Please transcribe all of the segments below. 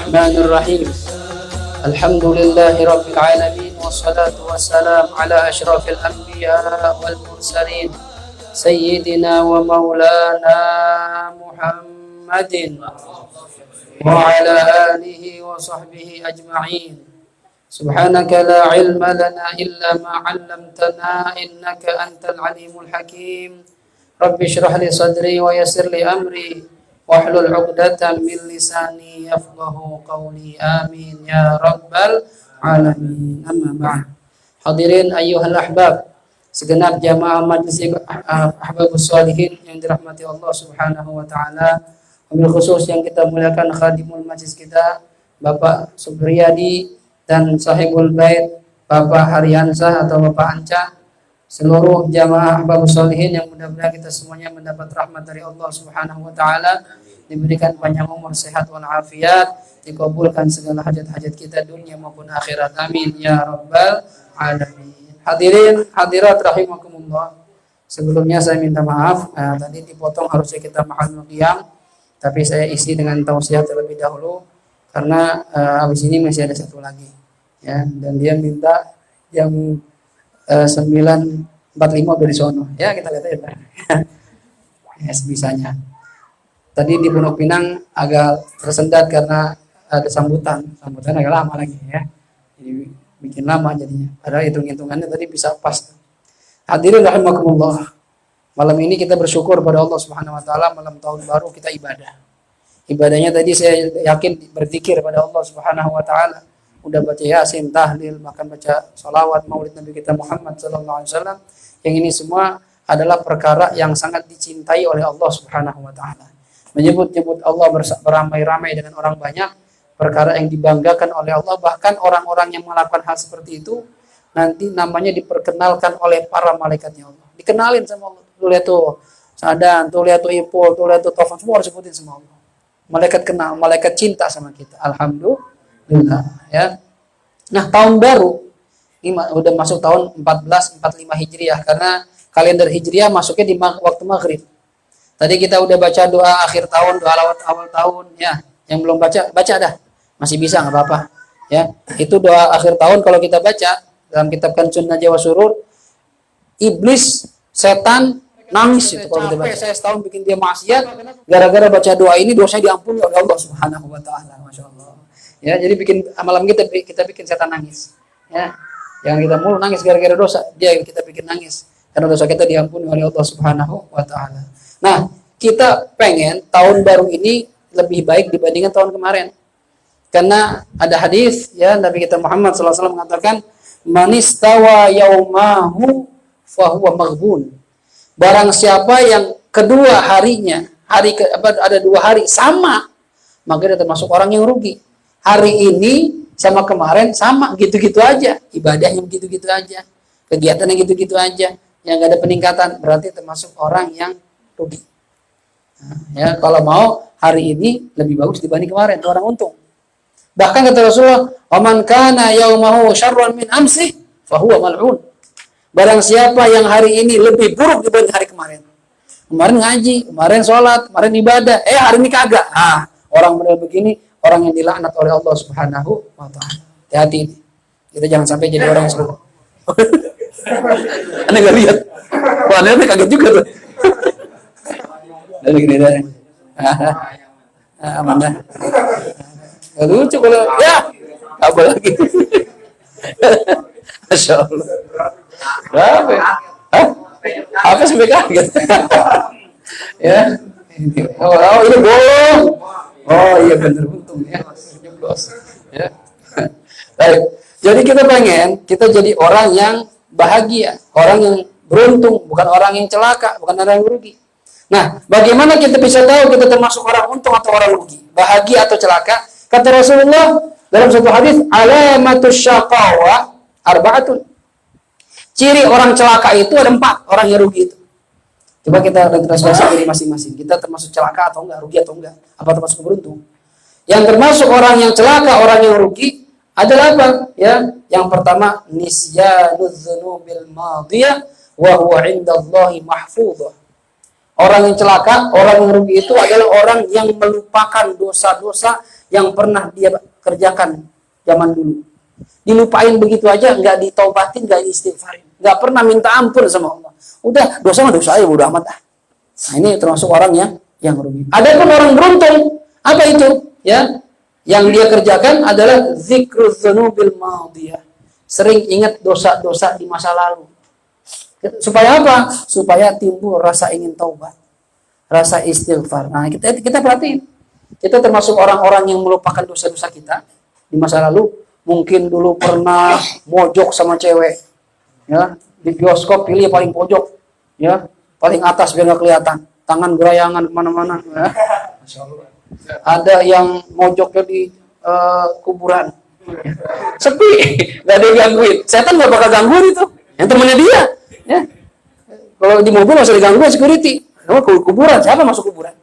Bismillahirrahmanirrahim. Alhamdulillahi rabbil alamin wassalatu wassalamu ala asyrafil anbiya wal mursalin sayyidina wa maulana Muhammadin wa ala alihi wa sahbihi ajma'in. Subhanaka la ilma lana illa ma 'allamtana innaka antal alimul hakim. Rabbi shrah li sadri wa yassir li amri wahlul 'uqdatam min lisani yafqahu qawli. Amin ya rabbal alamin. Amma ba'd. Hadirin ayyuhal ahbab, segenap jamaah majlis ahbabus sholihin yang dirahmati Allah Subhanahu wa taala. Wabil khusus yang kita muliakan khadimul majlis kita Bapak Subriyadi dan sahibul bait Bapak Haryansah atau Bapak Anca, seluruh jamaah ahbabus sholihin yang mudah-mudahan kita semuanya mendapat rahmat dari Allah Subhanahu wa taala, diberikan panjang umur, sehat wal afiat, dikabulkan segala hajat-hajat kita dunia maupun akhirat. Amin ya rabbal alamin. Hadirin hadirat rahimakumullah. Sebelumnya saya minta maaf, tadi dipotong, harusnya kita mahal qiyam, tapi saya isi dengan tausiah terlebih dahulu karena habis ini masih ada satu lagi. Ya, dan dia minta jam 9.45 dari sono. Ya, kita lihat aja. Ya, sebisanya. Tadi di Pondok Pinang agak tersendat karena ada sambutan. Sambutan agak lama lagi ya. Jadi bikin lama jadinya. Padahal hitung-hitungannya tadi bisa pas. Hadirin rahimakumullah. Malam ini kita bersyukur pada Allah Subhanahu wa taala, malam tahun baru kita ibadah. Ibadahnya tadi saya yakin berzikir pada Allah Subhanahu wa taala. Udah baca Yasin, tahlil, bahkan baca salawat maulid Nabi kita Muhammad sallallahu alaihi wasallam. Yang ini semua adalah perkara yang sangat dicintai oleh Allah Subhanahu wa taala. Menyebut-nyebut Allah beramai-ramai dengan orang banyak, perkara yang dibanggakan oleh Allah. Bahkan orang-orang yang melakukan hal seperti itu nanti namanya diperkenalkan oleh para malaikatnya Allah. Dikenalin sama Allah. Tuh lihat tuh Sadan, tuh lihat tuh Ipul, tuh lihat tuh Taufan, semua harus sebutin sama Allah. Malaikat kenal, malaikat cinta sama kita. Alhamdulillah ya. Nah, tahun baru ini udah masuk tahun 1445 Hijriah karena kalender Hijriah masuknya di waktu maghrib. Tadi kita udah baca doa akhir tahun, doa awal tahun ya. Yang belum baca, baca dah. Masih bisa, nggak apa-apa. Ya, itu doa akhir tahun kalau kita baca dalam kitab Kanzun Najwa wa Surur, iblis, setan nangis itu kalau kita baca. Saya setahun bikin dia maksiat, gara-gara baca doa ini dosanya diampuni oleh Allah Subhanahu wa taala. Masya Allah. Ya, jadi bikin malam kita bikin setan nangis. Ya. Jangan kita mulu nangis gara-gara dosa, dia yang kita bikin nangis. Karena dosa kita diampuni oleh Allah Subhanahu wa taala. Nah, kita pengen tahun baru ini lebih baik dibandingkan tahun kemarin. Karena ada hadis ya Nabi kita Muhammad SAW mengatakan, "Manistawa yaumahu fahuwa maghbun." Barang siapa yang kedua harinya, ada 2 hari sama, maka dia termasuk orang yang rugi. Hari ini sama kemarin sama, gitu-gitu aja. Ibadahnya gitu-gitu aja. Kegiatannya gitu-gitu aja. Yang gak ada peningkatan, berarti termasuk orang yang rugi. Nah, ya, kalau mau hari ini lebih bagus dibanding kemarin, itu orang untung. Bahkan kata Rasulullah, "Waman kana yaumahu syarran min amsih, fahuwa mal'un." Barang siapa yang hari ini lebih buruk dibanding hari kemarin. Kemarin ngaji, kemarin sholat, kemarin ibadah, hari ini kagak. Orang model begini, orang yang dilaknat oleh Allah Subhanahu wa taala. Hati-hati ini. Kita jangan sampai jadi orang yang seperti itu. Anda nggak lihat? Wah, Anda kaget juga tuh. Dari gini dari. Aman dah. Lucu kalau ya apa lagi? Masya Allah. Berapa? Apa sampai kaget? Ya. Oh, ini bolong. Oh iya bener, untung ya. Ya. Baik. Jadi kita pengen kita jadi orang yang bahagia, orang yang beruntung, bukan orang yang celaka, bukan orang yang rugi. Nah, bagaimana kita bisa tahu kita termasuk orang untung atau orang rugi, bahagia atau celaka? Kata Rasulullah dalam satu hadis, alamatus syaqawa arba'atun. Ciri orang celaka itu ada 4, orang yang rugi itu. Coba kita retrospeksi diri masing-masing. Kita termasuk celaka atau enggak, rugi atau enggak? Apa termasuk beruntung? Yang termasuk orang yang celaka, orang yang rugi adalah apa? Ya, yang pertama nisyanudz dzunubil madiyah wa huwa 'indallahi mahfudhah. Orang yang celaka, orang yang rugi itu adalah orang yang melupakan dosa-dosa yang pernah dia kerjakan zaman dulu. Dilupain begitu aja, nggak ditaubatin, nggak diistighfarin, nggak pernah minta ampun sama Allah. Udah, dosa mah dosa aja, udah amat dah. Nah, ini termasuk orang yang rugi. Ada pun orang beruntung, apa itu? Ya, yang dia kerjakan adalah zikrul dzunubil madiyah. Sering ingat dosa-dosa di masa lalu. Supaya apa? Supaya timbul rasa ingin taubat, rasa istighfar. Nah, kita perhatiin. Kita termasuk orang-orang yang melupakan dosa-dosa kita di masa lalu. Mungkin dulu pernah mojok sama cewek, ya, di bioskop pilih paling pojok, ya, paling atas biar nggak kelihatan, tangan gerayangan kemana-mana. Ya. Ada yang mojoknya di kuburan, sepi, nggak ada yang gangguin. Setan nggak bakal gangguin itu, yang temennya dia. Ya. Kalau di mobil masih digangguin security, kalau kuburan siapa masuk kuburan?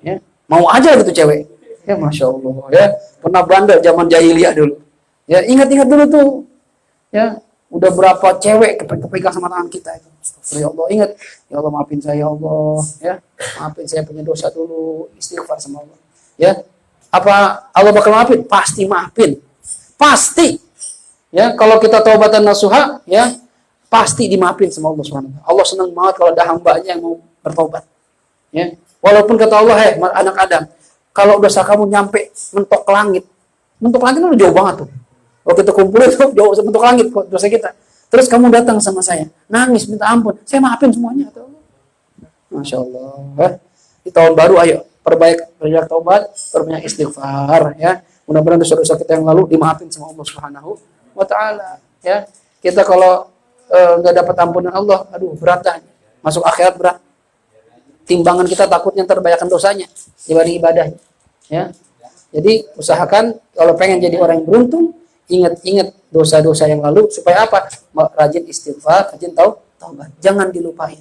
Ya. Mau aja gitu cewek. Ya masya Allah, ya pernah bandel zaman jahiliyah dulu. Ya ingat-ingat dulu tuh, ya udah berapa cewek kepegang sama tangan kita itu. Astagfirullah, ingat, ya Allah maafin saya ya Allah, ya maafin saya punya dosa dulu, istighfar sama Allah. Ya apa Allah bakal maafin? Pasti maafin, pasti. Ya kalau kita taubatan nasuha, ya pasti dimaafin sama Allah SWT. Allah senang banget kalau ada hambanya yang mau bertobat. Ya walaupun kata Allah, anak Adam, kalau dosa kamu nyampe mentok langit udah jauh banget tuh. Waktu kita kumpul itu jauh bentuk langit kok dosa kita. Terus kamu datang sama saya, nangis minta ampun, saya maafin semuanya. Masya Allah. Di tahun baru ayo perbanyak taubat, perbanyak istighfar, ya. Mudah-mudahan dosa-dosa kita yang lalu dimaafin sama Allah Subhanahu wa taala, ya. Kita kalau nggak dapat ampunan Allah, aduh berat dah. Masuk akhirat berat. Timbangan kita takutnya terbayarkan dosanya dibanding ibadahnya, ya. Jadi usahakan kalau pengen jadi orang yang beruntung, ingat-ingat dosa-dosa yang lalu supaya apa? Rajin istighfar, rajin taubat. Jangan dilupain.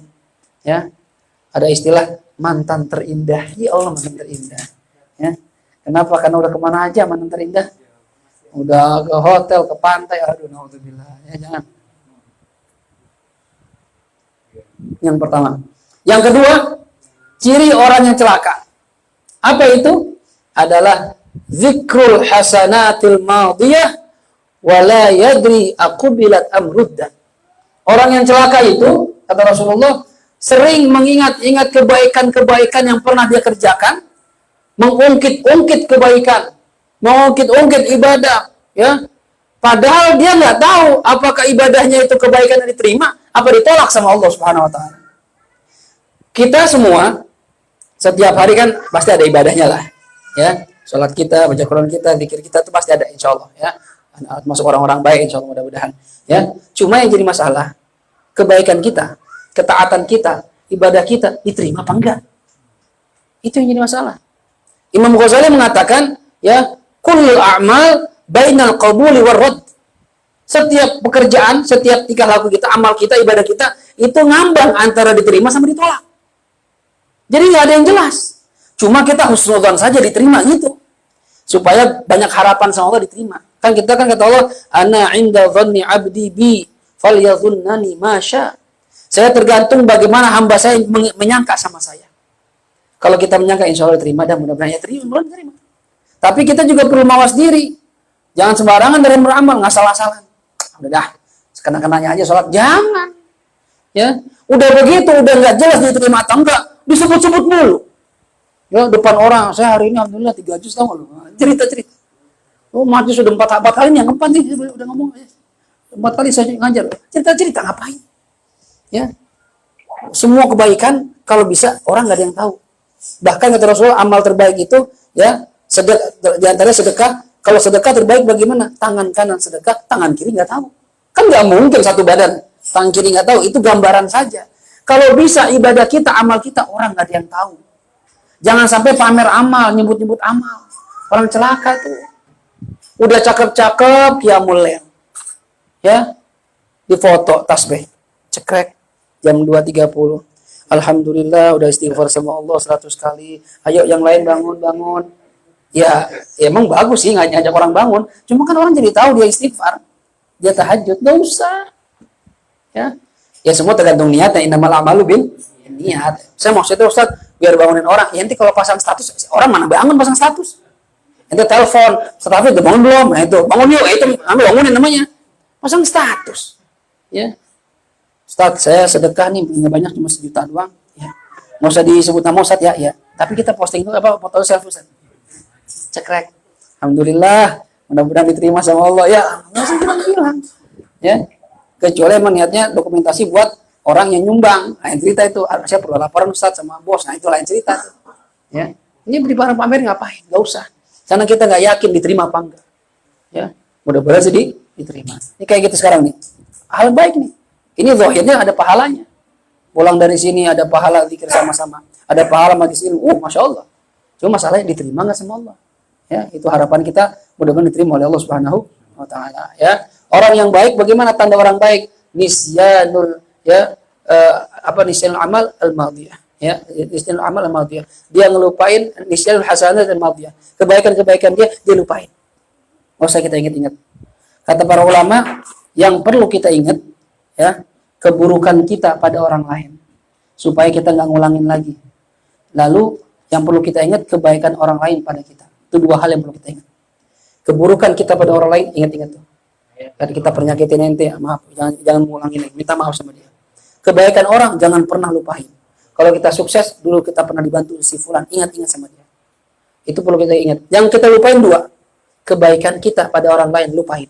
Ya. Ada istilah mantan terindah. Ya Allah, mantan terindah. Ya. Kenapa? Karena udah kemana aja mantan terindah? Udah ke hotel, ke pantai. Aduh, naudzubillah. Ya, jangan. Yang pertama. Yang kedua, ciri orang yang celaka. Apa itu? Adalah zikrul hasanatil madiyah wala yadri aqbilat amruddan. Orang yang celaka itu, kata Rasulullah, sering mengingat-ingat kebaikan-kebaikan yang pernah dia kerjakan, mengungkit-ungkit kebaikan, mengungkit-ungkit ibadah, ya. Padahal dia nggak tahu apakah ibadahnya itu kebaikan yang diterima, apa ditolak sama Allah Subhanahu wa taala. Kita semua setiap hari kan pasti ada ibadahnya lah, ya. Salat kita, baca Quran kita, zikir kita itu pasti ada, insya Allah, ya. Masuk orang-orang baik, insya Allah mudah-mudahan, ya. Cuma yang jadi masalah, kebaikan kita, ketaatan kita, ibadah kita diterima apa enggak? Itu yang jadi masalah. Imam Ghazali mengatakan, ya, kullul a'mal bainal qabuli war radd. Setiap pekerjaan, setiap tingkah laku kita, amal kita, ibadah kita itu ngambang antara diterima sama ditolak. Jadi nggak ada yang jelas. Cuma kita husnudzon saja diterima gitu. Supaya banyak harapan sama Allah diterima. Kan kita kan kata Allah, ana 'inda dhanni 'abdi bi falyadhunnani ma syaa. Saya tergantung bagaimana hamba saya menyangka sama saya. Kalau kita menyangka insya Allah diterima dan mudah-mudahan ya terima. Tapi kita juga perlu mawas diri. Jangan sembarangan dalam beramal, ngasal-asalan. Udah dah, sekena-kenanya aja sholat. Jangan. Ya, udah begitu, udah nggak jelas diterima atau enggak, disebut-sebut mulu. Ya, depan orang, saya hari ini alhamdulillah 3 juz, tahu nggak lu? Cerita-cerita. Oh, maju sudah 4 kali nih, yang keempat nih, udah ngomong. 4 kali saya ngajar. Cerita-cerita ngapain? Ya. Semua kebaikan kalau bisa orang nggak ada yang tahu. Bahkan kata Rasulullah, amal terbaik itu ya di antara sedekah. Kalau sedekah terbaik bagaimana? Tangan kanan sedekah, tangan kiri nggak tahu. Kan nggak mungkin satu badan tangan kiri nggak tahu. Itu gambaran saja. Kalau bisa ibadah kita, amal kita orang nggak ada yang tahu. Jangan sampai pamer amal, nyebut-nyebut amal. Orang celaka tuh. Udah cakep-cakep, qiyamul lail. Ya, difoto tasbih, cekrek. Jam 2.30. Alhamdulillah udah istighfar sama Allah 100 kali. Ayo yang lain bangun. Ya emang bagus sih ngajak orang bangun. Cuma kan orang jadi tahu dia istighfar. Dia tahajud. Gak usah. Ya semua tergantung niatnya. Innamal a'malu bin niat. Saya maksudnya Ustaz, biar bangunin orang. Ya nanti kalau pasang status, orang mana bangun pasang status? Ente telepon, Ustaz Hafid udah bangun belum? Nah itu, bangun yuk, itu bangunin namanya. Pasang status. Ya. Ustaz, saya sedekah nih, nggak banyak, cuma 1 juta doang. Ya. Nggak usah disebut nama Ustaz ya, ya. Tapi kita posting itu apa? Foto selfie Ustaz. Cekrek. Alhamdulillah, mudah-mudahan diterima sama Allah. Ya, nggak usah bilang-bilang. Ya. Kecuali emang niatnya dokumentasi buat orang yang nyumbang. Lain cerita itu. Saya perlu laporan Ustaz sama bos. Nah itu lain cerita. Ya. Ini beri barang pamer ngapain? Nggak usah. Karena kita nggak yakin diterima apa enggak. Ya. Mudah-mudahan sedih diterima. Ini kayak gitu sekarang nih. Hal baik nih. Ini zahirnya ada pahalanya. Pulang dari sini ada pahala zikir sama-sama. Ada pahala majlis ilmu. Masya Allah. Cuma masalahnya diterima nggak sama Allah. Ya, itu harapan kita mudah-mudahan diterima oleh Allah Subhanahu wa taala. Ya. Orang yang baik, bagaimana tanda orang baik? Nisyanul nisyanul amal al-madiyah. Ya, nisyanul amal al-madiyah. Dia ngelupain nisyanul hasanat al-madiyah. Kebaikan-kebaikan dia lupain. Nggak usah kita ingat-ingat. Kata para ulama, yang perlu kita ingat ya, keburukan kita pada orang lain supaya kita nggak ngulangin lagi. Lalu yang perlu kita ingat kebaikan orang lain pada kita. Itu 2 hal yang perlu kita ingat. Keburukan kita pada orang lain, ingat-ingat tuh. Tadi kita pernyakitin ente, maaf, jangan ngulangin lagi, minta maaf sama dia. Kebaikan orang jangan pernah lupain. Kalau kita sukses, dulu kita pernah dibantu si fulan, ingat-ingat sama dia. Itu perlu kita ingat. Yang kita lupain 2, kebaikan kita pada orang lain lupain.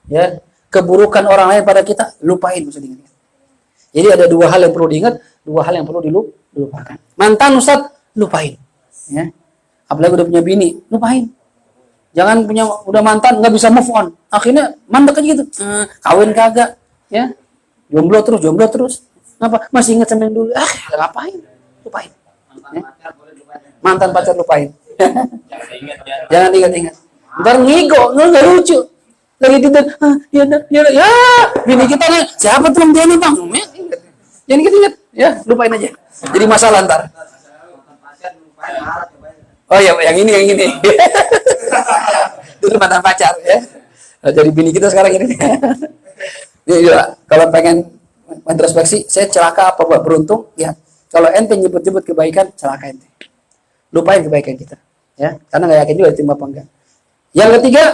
Ya, keburukan orang lain pada kita lupain, bisa diingat. Jadi ada 2 hal yang perlu diingat, 2 hal yang perlu dilupakan. Mantan Ustaz, lupain. Ya. Apalagi udah punya bini, lupain. Jangan punya udah mantan nggak bisa move on. Akhirnya mandek aja gitu. Kawin kagak, ya. Jomblo terus. Ngapa? Masih ingat sama yang dulu. Ngapain? Lupain. Ya. Mantan pacar lupain. Jangan ingat-ingat. Ntar ngigo, nggak lucu. Lagi tidur, ya, bini kita nih, siapa tuh dia nih bang? Jangan ingat-ingat, ya, lupain aja. Jadi masalah ntar. Oh ya, yang ini. Dulu mantan pacar, ya. Jadi bini kita sekarang ini. Ya, kalau pengen introspeksi, saya celaka apa buat beruntung? Ya, kalau ente nyebut-nyebut kebaikan, celaka ente. Lupain kebaikan kita, ya, karena nggak yakin juga diterima apa enggak. Yang ketiga,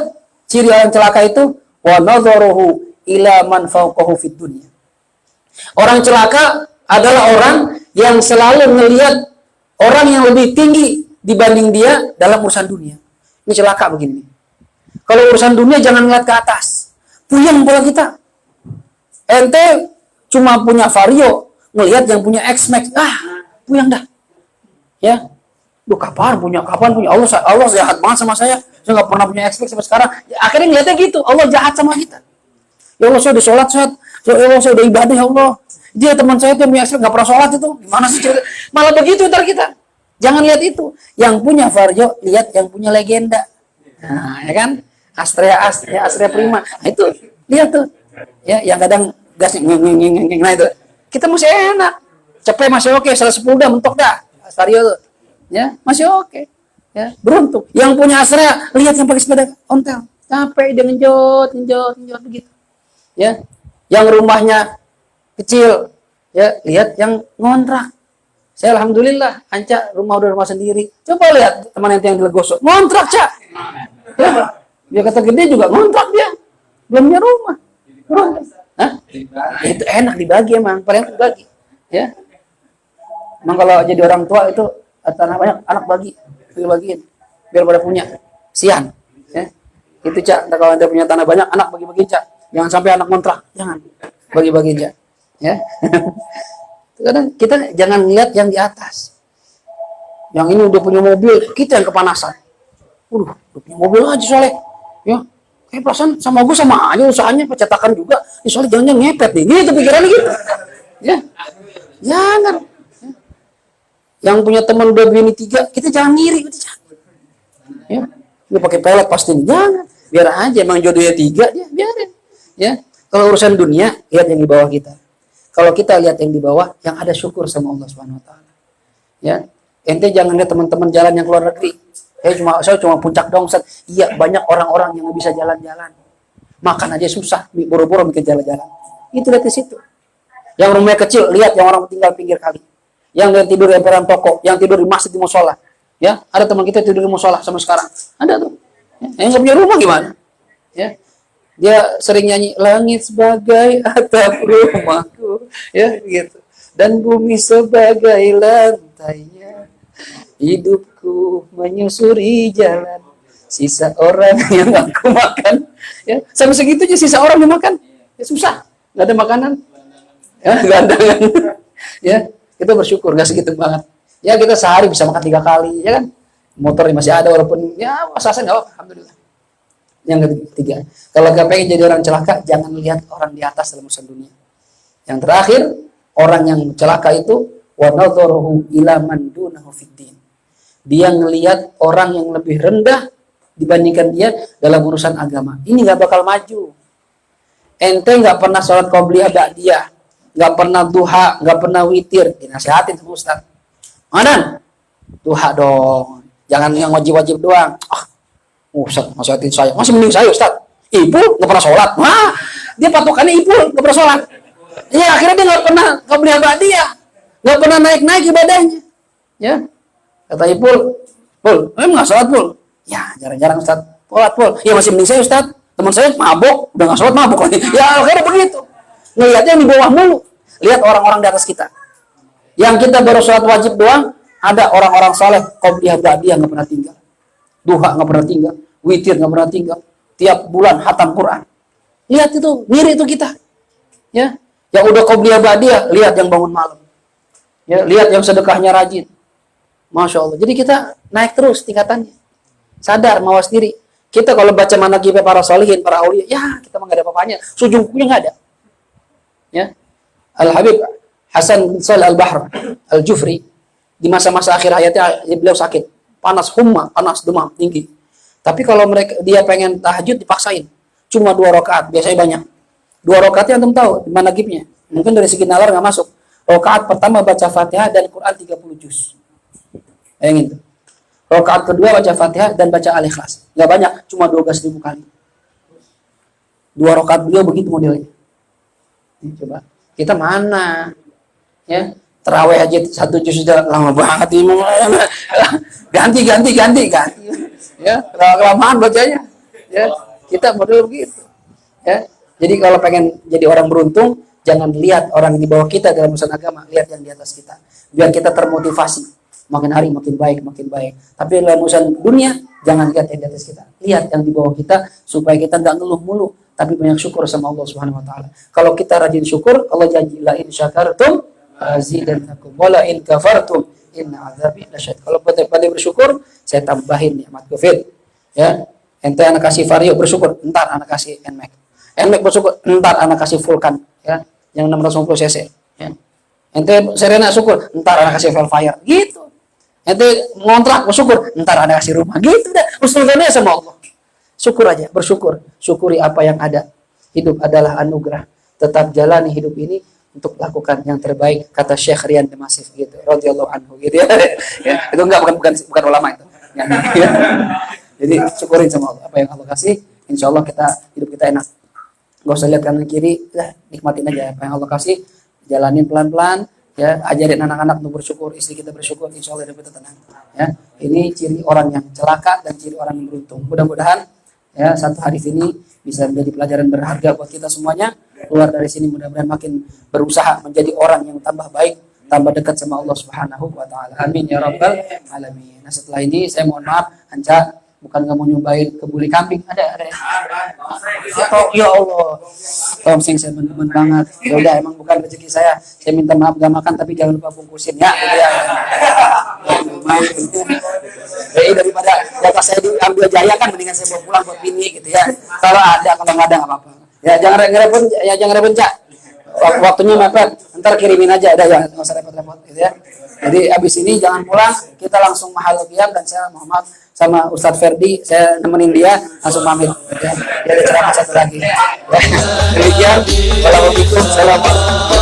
ciri orang celaka itu wa nadharuhu ila man fawqahu fid dunya. Orang celaka adalah orang yang selalu melihat orang yang lebih tinggi dibanding dia dalam urusan dunia. Ini celaka begini. Kalau urusan dunia jangan ngeliat ke atas. Puyeng pola kita. Ente cuma punya Vario, ngelihat yang punya X-Max, puyeng dah. Ya. Duh, kapan punya Allah jahat banget sama saya nggak pernah punya X-Max sampai sekarang. Ya, akhirnya ngeliatnya gitu, Allah jahat sama kita. Ya Allah, saya udah sholat, ya Allah, saya udah ibadah, ya Allah. Dia teman saya tuh punya X-Max nggak pernah sholat itu, gimana sih cerita? Malah begitu ntar kita. Jangan lihat itu. Yang punya Vario, lihat yang punya legenda. Nah, ya kan? Astrea Prima. Nah, itu lihat tuh. Ya, yang kadang gasnya ngeng. Nah itu. Kita masih enak. Cepet masih oke, 110 dah mentok dah. Vario tuh. Ya, masih oke. Ya, beruntung. Yang punya Astrea, lihat yang pakai sepeda ontel. Capek dia ngenjot begitu. Ya. Yang rumahnya kecil, ya, lihat yang ngontrak. Saya alhamdulillah, Anca rumah sendiri. Coba lihat teman ente yang di Legoso, ngontrak, Cak. Ya, dia kata gede juga ngontrak dia. Belum punya rumah. Hah? Itu enak dibagi emang, paling dibagi. Ya. Emang kalau jadi orang tua itu tanah banyak, anak bagiin. Biar pada punya. Sian. Ya. Itu, Cak. Kalau anda punya tanah banyak, anak bagi-bagi, Cak. Jangan sampai anak ngontrak. Jangan. Bagi-bagi, Cak. Ya. Kadang kita jangan lihat yang di atas. Yang ini udah punya mobil, kita yang kepanasan. Udah punya mobil aja soalnya. Ya, kayak perasaan sama gue sama aja usahanya, percetakan juga. Ya, soalnya jangan ngepet nih. Gitu pikirannya gitu. Ya, jangan. Ya. Yang punya teman udah bini 3, kita jangan ngiri. Udah jangan. Ya, dia pakai pelet pasti nih. Jangan. Biar aja emang jodohnya 3, ya biarin. Ya, kalau urusan dunia, lihat yang di bawah kita. Kalau kita lihat yang di bawah, yang ada syukur sama Allah Subhanahu wa taala. Ya. Ente jangan lihat teman-teman jalan yang keluar negeri. Saya cuma puncak dong, Ustaz. Iya, banyak orang-orang yang bisa jalan-jalan. Makan aja susah, boro-boro bikin jalan-jalan. Itu lihat di situ. Yang rumahnya kecil, lihat yang orang tinggal pinggir kali. Yang tidur di emperan toko, yang tidur di masjid di musola. Ya, ada teman kita tidur di musola sama sekarang. Ada tuh. Ya, yang nggak punya rumah gimana? Ya, dia sering nyanyi langit sebagai atap rumahku, ya gitu. Dan bumi sebagai lantainya. Hidupku menyusuri jalan sisa orang yang aku makan. Ya, sampai segitunya sisa orang yang makan. Ya susah, nggak ada makanan. Ya, nggak ada kan. Ya, kita bersyukur nggak segitu banget. Ya kita sehari bisa makan 3 kali, ya kan? Motornya masih ada walaupun ya was-wasan nggak apa, alhamdulillah. Yang ketiga, kalau nggak pengen jadi orang celaka, jangan lihat orang di atas dalam urusan dunia. Yang terakhir, orang yang celaka itu wa nadharuhu ila man dunahu fiddin. Dia ngelihat orang yang lebih rendah dibandingkan dia dalam urusan agama. Ini nggak bakal maju. Ente nggak pernah sholat qobliyah ba'diyah, nggak pernah duha, nggak pernah witir, dinasihatin sama Ustaz. Mana? Duha dong. Jangan yang wajib-wajib doang. Ustaz, nasihatin saya. Masih mending saya, Ustaz. Ipul nggak pernah sholat. Wah, dia patokannya Ipul nggak pernah sholat. Ya, akhirnya dia nggak pernah qobliyah ba'diyah, nggak pernah naik-naik ibadahnya. Ya, kata Ipul, Pul, nggak sholat Pul? Ya, jarang-jarang Ustaz. Sholat Pul. Ya masih mending saya, Ustaz. Teman saya mabok, udah nggak sholat mabok lagi. Ya, akhirnya begitu. Ngelihatnya yang di bawah mulu. Lihat orang-orang di atas kita. Yang kita baru sholat wajib doang, ada orang-orang saleh qobliyah ba'diyah nggak pernah tinggal, duha nggak pernah tinggal, witir nggak pernah tinggal, tiap bulan hatam Quran. Lihat itu, mirip itu kita. Ya, yang udah qobliyah ba'diyah, lihat yang bangun malam. Ya, lihat yang sedekahnya rajin. Masya Allah. Jadi kita naik terus tingkatannya. Sadar, mawas diri. Kita kalau baca manaqib para sholihin, para aulia, ya kita mah nggak ada apa-apanya. Sujungkunya nggak ada. Ya, Al Habib Hasan bin Shalih Al-Bahr Al-Jufri di masa-masa akhir hayatnya beliau sakit, panas humma, panas demam tinggi. Tapi kalau dia pengen tahajud dipaksain. Cuma 2 rakaat, biasanya banyak. 2 rakaatnya antum tahu di manaqibnya. Mungkin dari segi nalar nggak masuk. Rakaat pertama baca Fatihah dan Quran 30 juz. Bayangin tuh. Rakaat kedua baca Fatihah dan baca Al-Ikhlas. Nggak banyak, cuma 12.000 kali. 2 rakaat beliau begitu modelnya. Coba kita mana? Ya, terawih aja 1 juz sudah lama banget ini. Ganti. Ya, kelamaan bacanya. Ya, kita model begitu. Ya, jadi kalau pengen jadi orang beruntung, jangan lihat orang di bawah kita dalam urusan agama, lihat yang di atas kita. Biar kita termotivasi. Makin hari makin baik. Tapi dalam urusan dunia, jangan lihat yang di atas kita. Lihat yang di bawah kita supaya kita nggak ngeluh mulu, tapi banyak syukur sama Allah Subhanahu wa taala. Kalau kita rajin syukur, Allah janji la in syakartum azidannakum wa la in kafartum inna azabi lasyadid. Kalau pandai bersyukur, saya tambahin nikmat Covid. Ya, ente anak kasih Vario bersyukur, entar anak kasih Nmax. Nmax bersyukur, entar anak kasih Vulkan, ya, yang 650 cc. Ya. Ente Serena syukur, entar anak kasih Velfire. Gitu. Ente ngontrak bersyukur, entar anak kasih rumah. Gitu dah. Husnuzonnya sama Allah. Syukur aja, bersyukur. Syukuri apa yang ada. Hidup adalah anugerah. Tetap jalani hidup ini untuk lakukan yang terbaik, kata Syekh Rian Demasif gitu, radhiyallahu anhu gitu ya. Ya, itu bukan ulama itu. Ya. Jadi syukurin sama Allah apa yang Allah kasih, insya Allah hidup kita enak. Gak usah lihat kanan kiri, nikmatin aja apa yang Allah kasih, jalanin pelan-pelan, ya, ajarin anak-anak untuk bersyukur, istri kita bersyukur, insya Allah hidup kita tenang. Ya, ini ciri orang yang celaka dan ciri orang yang beruntung. Mudah-mudahan ya satu hadis ini bisa menjadi pelajaran berharga buat kita semuanya. Keluar dari sini mudah-mudahan makin berusaha menjadi orang yang tambah baik, tambah dekat sama Allah Subhanahu wa taala. Amin ya rabbal alamin. Nah, setelah ini saya mohon maaf, Anca bukan nggak mau nyobain kebuli kambing, ada ya? Atau ya Allah, Tom sing saya teman banget. Ya udah, emang bukan rezeki saya minta maaf gak makan, tapi jangan lupa bungkusin ya. Gitu ya. Jadi daripada jatah saya diambil Jaya kan, mendingan saya bawa pulang buat bini gitu ya. Kalau nggak ada nggak apa-apa. Ya jangan repot, Cak. Waktunya mepet, ntar kirimin aja, udah ya, nggak usah repot-repot gitu ya. Jadi abis ini jangan pulang, kita langsung mahal qiyam, dan saya Muhammad sama Ustadz Ferdi, saya nemenin dia langsung pamit. Ya. Dia ada ceramah satu lagi. Ya. Demikian, wassalamualaikum warahmatullahi wabarakatuh.